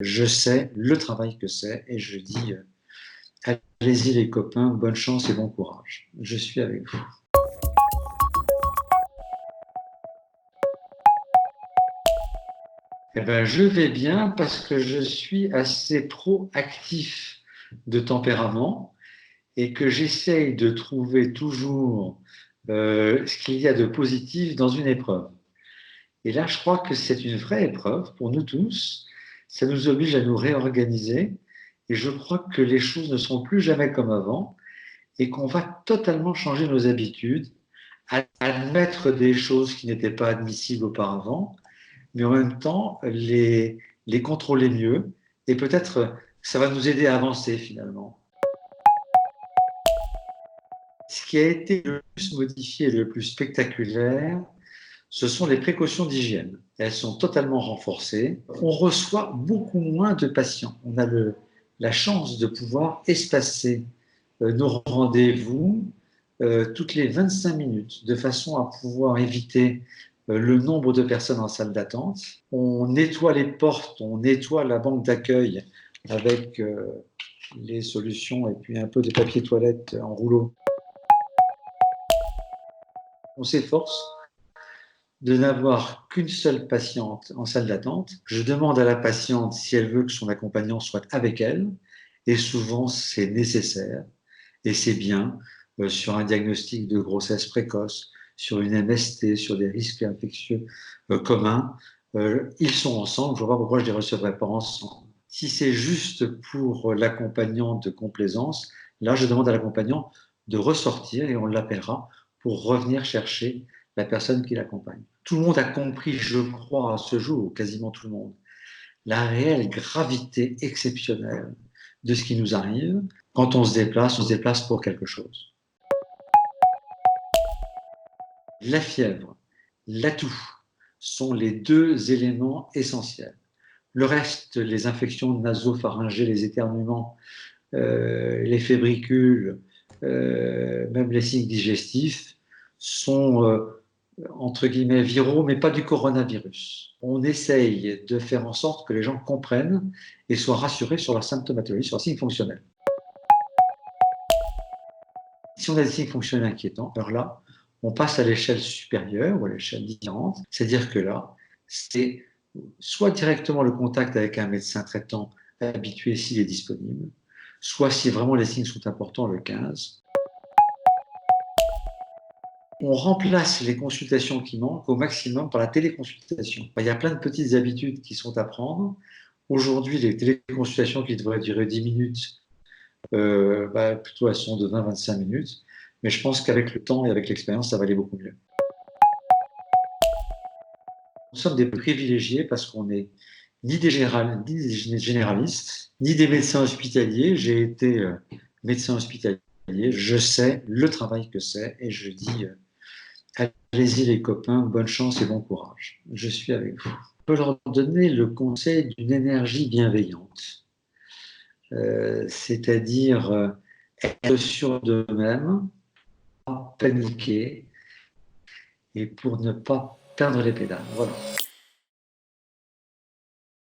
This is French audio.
Je sais le travail que c'est et je dis allez-y les copains, bonne chance et bon courage. Je suis avec vous. Eh ben, je vais bien parce que je suis assez proactif de tempérament et que j'essaye de trouver toujours ce qu'il y a de positif dans une épreuve. Et là, je crois que c'est une vraie épreuve pour nous tous. Ça nous oblige à nous réorganiser. Et je crois que les choses ne seront plus jamais comme avant et qu'on va totalement changer nos habitudes, admettre des choses qui n'étaient pas admissibles auparavant, mais en même temps les contrôler mieux. Et peut-être ça va nous aider à avancer finalement. Ce qui a été le plus modifié et le plus spectaculaire, ce sont les précautions d'hygiène. Elles sont totalement renforcées. On reçoit beaucoup moins de patients. On a la chance de pouvoir espacer nos rendez-vous toutes les 25 minutes, de façon à pouvoir éviter le nombre de personnes en salle d'attente. On nettoie les portes, on nettoie la banque d'accueil avec les solutions et puis un peu de papier toilette en rouleau. On s'efforce de n'avoir qu'une seule patiente en salle d'attente. Je demande à la patiente si elle veut que son accompagnant soit avec elle, et souvent c'est nécessaire, et c'est bien, sur un diagnostic de grossesse précoce, sur une MST, sur des risques infectieux communs. Ils sont ensemble, je ne vois pas pourquoi je ne les recevrais pas ensemble. Si c'est juste pour l'accompagnant de complaisance, là je demande à l'accompagnant de ressortir et on l'appellera pour revenir chercher la personne qui l'accompagne. Tout le monde a compris, je crois, à ce jour, quasiment tout le monde, la réelle gravité exceptionnelle de ce qui nous arrive. Quand on se déplace pour quelque chose. La fièvre, la toux sont les deux éléments essentiels. Le reste, les infections nasopharyngées, les éternuements, les fébricules, même les signes digestifs, sont entre guillemets viraux, mais pas du coronavirus. On essaye de faire en sorte que les gens comprennent et soient rassurés sur leur symptomatologie, sur leurs signes fonctionnels. Si on a des signes fonctionnels inquiétants, alors là, on passe à l'échelle supérieure ou à l'échelle différente, c'est-à-dire que là, c'est soit directement le contact avec un médecin traitant habitué s'il est disponible, soit si vraiment les signes sont importants, le 15. On remplace les consultations qui manquent au maximum par la téléconsultation. Il y a plein de petites habitudes qui sont à prendre. Aujourd'hui, les téléconsultations qui devraient durer 10 minutes, plutôt elles sont de 20-25 minutes. Mais je pense qu'avec le temps et avec l'expérience, ça va aller beaucoup mieux. Nous sommes des privilégiés parce qu'on n'est ni des généralistes, ni des médecins hospitaliers. J'ai été médecin hospitalier. Je sais le travail que c'est et je dis allez-y les copains, bonne chance et bon courage. Je suis avec vous. On peut leur donner le conseil d'une énergie bienveillante, c'est-à-dire être sûr d'eux-mêmes, pas paniquer et pour ne pas perdre les pédales. Voilà.